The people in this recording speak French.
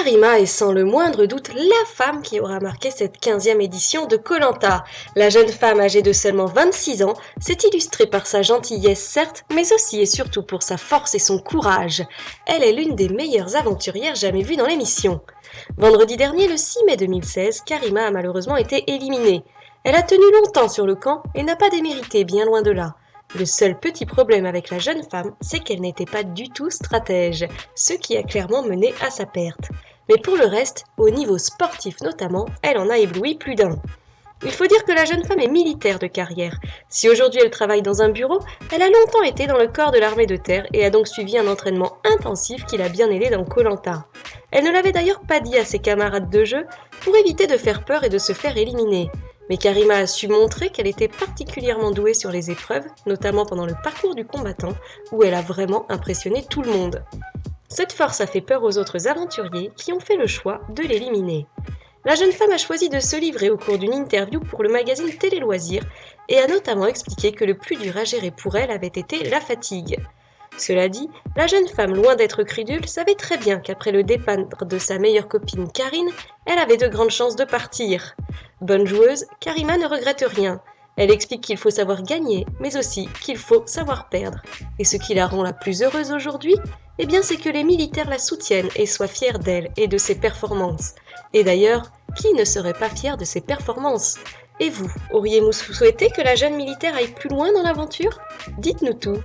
Karima est sans le moindre doute la femme qui aura marqué cette 15e édition de koh. La jeune femme âgée de seulement 26 ans s'est illustrée par sa gentillesse certes, mais aussi et surtout pour sa force et son courage. Elle est l'une des meilleures aventurières jamais vues dans l'émission. Vendredi dernier, le 6 mai 2016, Karima a malheureusement été éliminée. Elle a tenu longtemps sur le camp et n'a pas démérité, bien loin de là. Le seul petit problème avec la jeune femme, c'est qu'elle n'était pas du tout stratège, ce qui a clairement mené à sa perte. Mais pour le reste, au niveau sportif notamment, elle en a ébloui plus d'un. Il faut dire que la jeune femme est militaire de carrière. Si aujourd'hui elle travaille dans un bureau, elle a longtemps été dans le corps de l'armée de terre et a donc suivi un entraînement intensif qui l'a bien aidée dans koh. Elle ne l'avait d'ailleurs pas dit à ses camarades de jeu pour éviter de faire peur et de se faire éliminer. Mais Karima a su montrer qu'elle était particulièrement douée sur les épreuves, notamment pendant le parcours du combattant, où elle a vraiment impressionné tout le monde. Cette force a fait peur aux autres aventuriers qui ont fait le choix de l'éliminer. La jeune femme a choisi de se livrer au cours d'une interview pour le magazine Télé Loisirs et a notamment expliqué que le plus dur à gérer pour elle avait été la fatigue. Cela dit, la jeune femme, loin d'être crédule, savait très bien qu'après le départ de sa meilleure copine Karine, elle avait de grandes chances de partir. Bonne joueuse, Karima ne regrette rien. Elle explique qu'il faut savoir gagner, mais aussi qu'il faut savoir perdre. Et ce qui la rend la plus heureuse aujourd'hui, eh bien c'est que les militaires la soutiennent et soient fiers d'elle et de ses performances. Et d'ailleurs, qui ne serait pas fier de ses performances ? Et vous, auriez-vous souhaité que la jeune militaire aille plus loin dans l'aventure ? Dites-nous tout